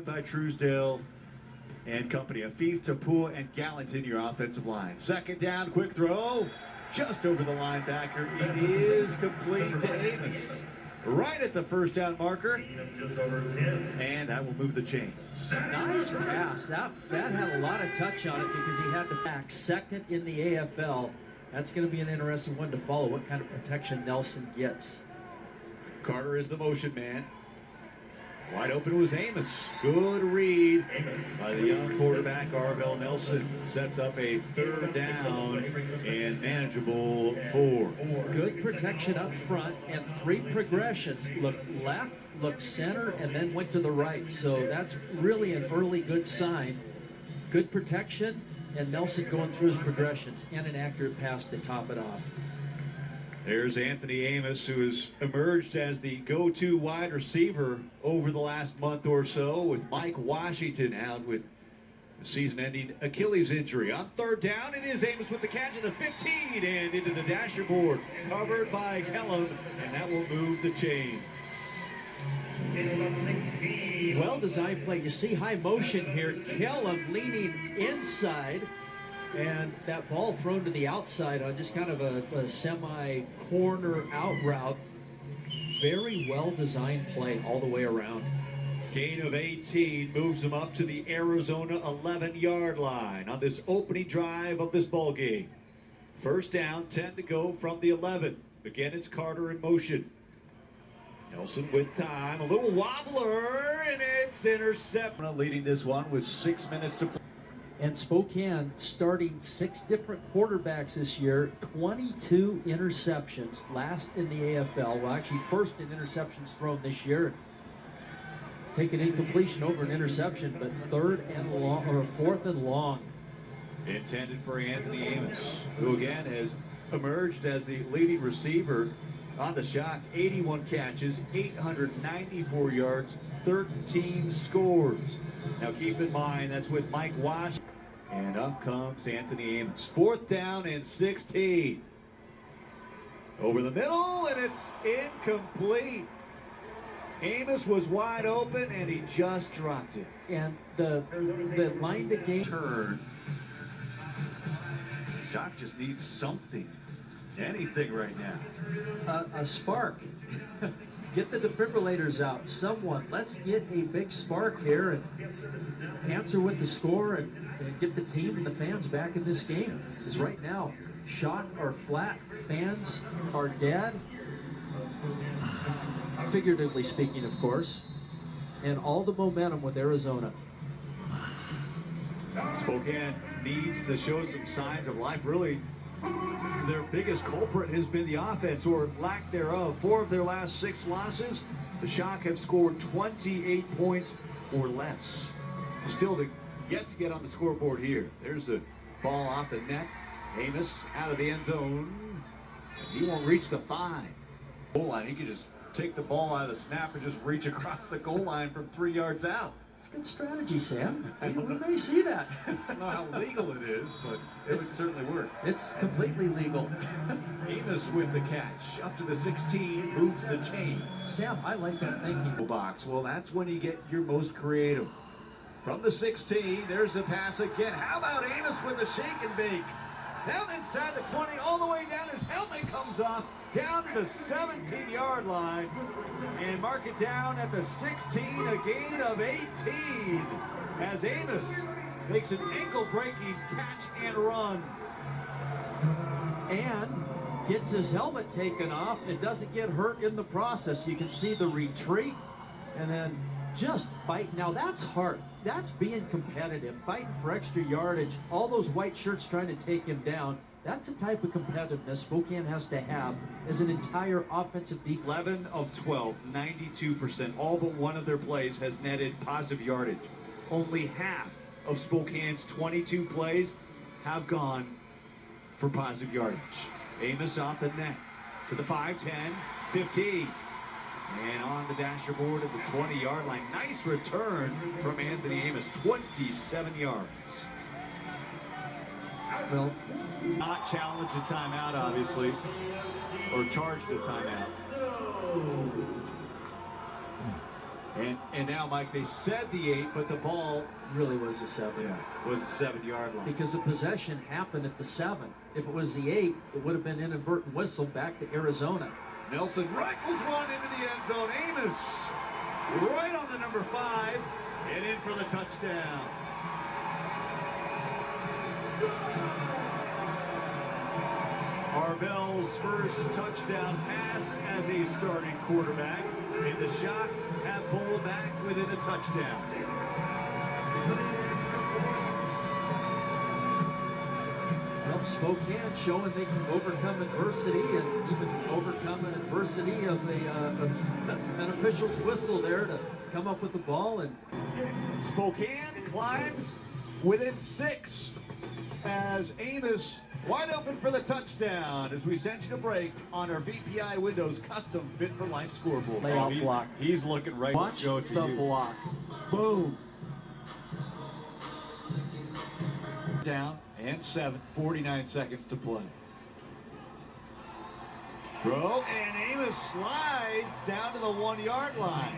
by Truesdale and company. Afif, Tapua, and Gallatin, your offensive line. Second down, quick throw, just over the linebacker. It is complete to Amos. Right at the first down marker. And that will move the chains. Nice pass. That had a lot of touch on it because he had the back second in the AFL. That's going to be an interesting one to follow, what kind of protection Nelson gets. Carter is the motion man. Wide open was Amos. Good read by the young quarterback, Arvell Nelson. Sets up a third down and manageable 4. Good protection up front and 3 progressions. Look left, look center, and then went to the right. So that's really an early good sign. Good protection, and Nelson going through his progressions and an accurate pass to top it off. There's Anthony Amos, who has emerged as the go-to wide receiver over the last month or so, with Mike Washington out with the season-ending Achilles injury. On third down, it is Amos with the catch at the 15 and into the dasher board, covered by Kellum, and that will move the chain. Well-designed play. You see high motion here. Kellum leaning inside. And that ball thrown to the outside on just kind of a semi-corner out route. Very well-designed play all the way around. Gain of 18 moves them up to the Arizona 11-yard line on this opening drive of this ball game. First down, 10 to go from the 11. Again, it's Carter in motion. Nelson with time, a little wobbler, and it's intercepted. Leading this one with 6 minutes to play. And Spokane starting 6 different quarterbacks this year, 22 interceptions, last in the AFL. Well, actually first in interceptions thrown this year. Taking incompletion over an interception, but fourth and long. Intended for Anthony Amos, who again has emerged as the leading receiver on the Shock. 81 catches, 894 yards, 13 scores. Now keep in mind, that's with Mike Washington. And up comes Anthony Amos. Fourth down and 16. Over the middle, and it's incomplete. Amos was wide open, and he just dropped it. And the line to game turn. Shock just needs something. Anything right now. A spark. Get the defibrillators out. Someone, let's get a big spark here and answer with the score and get the team and the fans back in this game. Because right now, Shock are flat, fans are dead. Figuratively speaking, of course. And all the momentum with Arizona. Spokane needs to show some signs of life. Really, their biggest culprit has been the offense, or lack thereof. 4 of their last 6 losses, the Shock have scored 28 points or less. Still to get on the scoreboard here. There's a ball off the net. Amos out of the end zone. And he won't reach the 5. Goal line. He could just take the ball out of the snap and just reach across the goal line from 3 yards out. It's good strategy, Sam. We may see that. I don't know how legal it is, but it would certainly work. It's completely legal. Amos with the catch. Up to the 16, moves the chain. Sam, I like that thinking. Box. Well, that's when you get your most creative. From the 16, there's a pass again. How about Amos with a shake and bake? Down inside the 20, all the way down. His helmet comes off, down to the 17-yard line. And mark it down at the 16, a gain of 18. As Amos makes an ankle-breaking catch and run. And gets his helmet taken off and doesn't get hurt in the process. You can see the retreat and then just fight. Now that's hard. That's being competitive, fighting for extra yardage. All those white shirts trying to take him down. That's the type of competitiveness Spokane has to have as an entire offensive defense. 11 of 12, 92%. All but one of their plays has netted positive yardage. Only half of Spokane's 22 plays have gone for positive yardage. Amos off the net to the 5, 10, 15. And on the dasher board at the 20-yard line. Nice return from Anthony Amos, 27 yards. Well, not challenged a timeout, obviously, or charged a timeout. And now, Mike, they said the 8, but the ball Really was the 7. was the 7-yard line. Because the possession happened at the 7. If it was the 8, it would have been inadvertent whistle back to Arizona. Nelson rifles one into the end zone. Amos right on the number 5 and in for the touchdown. Arvell's first touchdown pass as a starting quarterback, and the Shock have pulled back within a touchdown. Well, Spokane showing they can overcome adversity and even overcome an adversity of an official's whistle there to come up with the ball. And Spokane climbs within 6 as Amos wide open for the touchdown as we send you to break on our VPI Windows custom Fit for Life scoreboard. Layout block. He's looking right watch to show it to the you. block. Boom. Down and 7, 49 seconds to play. Throw, and Amos slides down to the 1-yard line.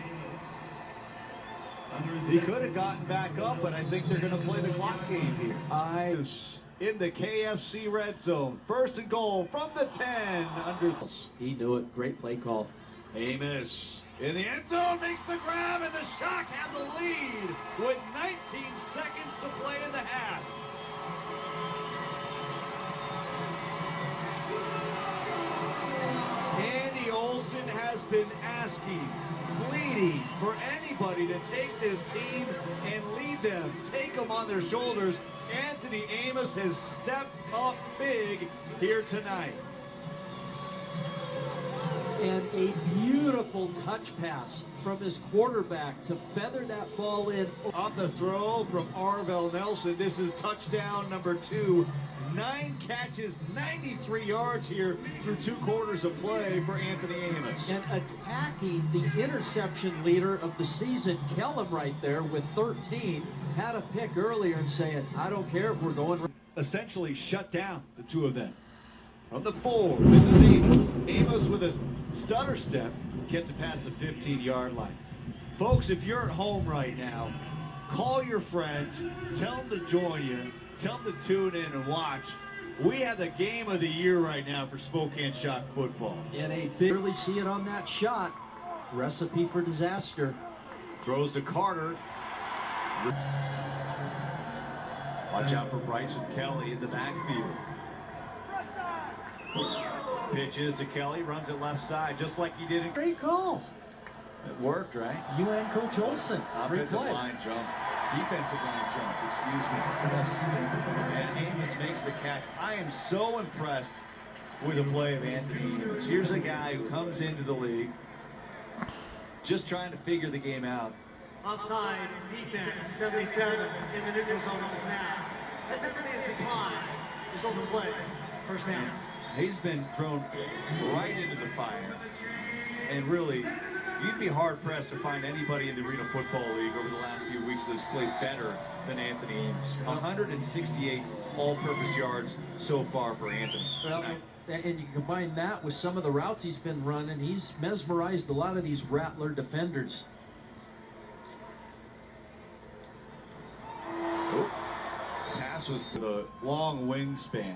He could have gotten back up, but I think they're going to play the clock game here. In the KFC red zone. 1st and goal from the 10. He knew it. Great play call. Amos in the end zone makes the grab, and the Shock have the lead with 19 seconds to play in the half. Andy Olson has been asking, pleading for anybody to take this team and lead them, take them on their shoulders. Anthony Amos has stepped up big here tonight. And a beautiful touch pass from his quarterback to feather that ball in. On the throw from Arvell Nelson, this is touchdown number 2. 9 catches, 93 yards here through 2 quarters of play for Anthony Amos. And attacking the interception leader of the season, Kellum, right there with 13, had a pick earlier and saying, I don't care if we're going. Essentially shut down the 2 of them. From the 4, this is Amos. Amos with a stutter step gets it past the 15-yard line. Folks, if you're at home right now, call your friends, tell them to join you, tell them to tune in and watch. We have the game of the year right now for Spokane Shock football. And a big, really see it on that shot. Recipe for disaster. Throws to Carter. Watch out for Bryson Kelly in the backfield. Pitches to Kelly, runs it left side, just like he did in. Great call. It worked, right? You and Coach Olson. Free Offensive play. line jump. Defensive line jump, excuse me. Yes. And Amos makes the catch. I am so impressed with the play of Anthony Amos. Here's a guy who comes into the league just trying to figure the game out. Offside, defense, 77 in the neutral zone on the snap. Activity is declined. Result of play, first down. He's been thrown right into the fire. And really, you'd be hard-pressed to find anybody in the Arena Football League over the last few weeks that's played better than Anthony Amos. 168 all-purpose yards so far for Anthony. Well, and you combine that with some of the routes he's been running, he's mesmerized a lot of these Rattler defenders. Oh, pass was the long wingspan.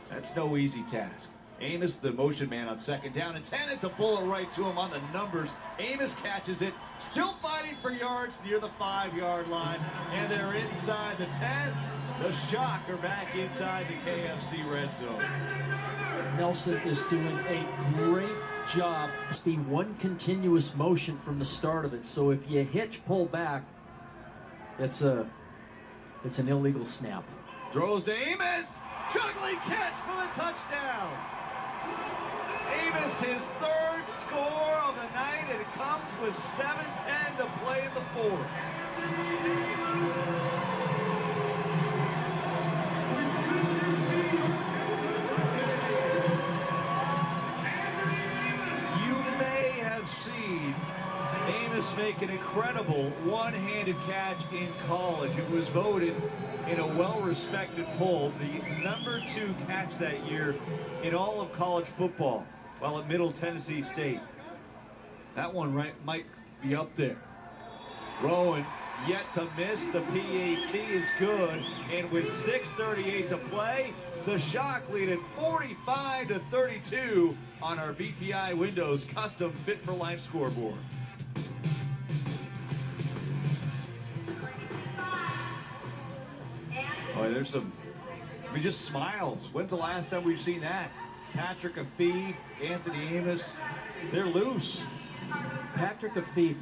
That's no easy task. Amos, the motion man on 2nd down and 10. It's a bullet right to him on the numbers. Amos catches it, still fighting for yards near the 5-yard line. And they're inside the 10. The Shock are back inside the KFC red zone. Nelson is doing a great job. It's been one continuous motion from the start of it. So if you hitch, pull back, it's an illegal snap. Throws to Amos. Juggling catch for the touchdown. Amos, his 3rd score of the night, and it comes with 7:10 to play in the 4th. You may have seen Amos make an incredible one-handed catch in college. It was voted in a well-respected poll the number 2 catch that year in all of college football while at Middle Tennessee State. That one might be up there. Rowan yet to miss. The PAT is good. And with 6:38 to play, the Shock lead at 45-32 on our VPI Windows custom Fit for Life scoreboard. Oh, there's some, just smiles. When's the last time we've seen that? Patrick Afif, Anthony Amos, they're loose. Patrick Afif is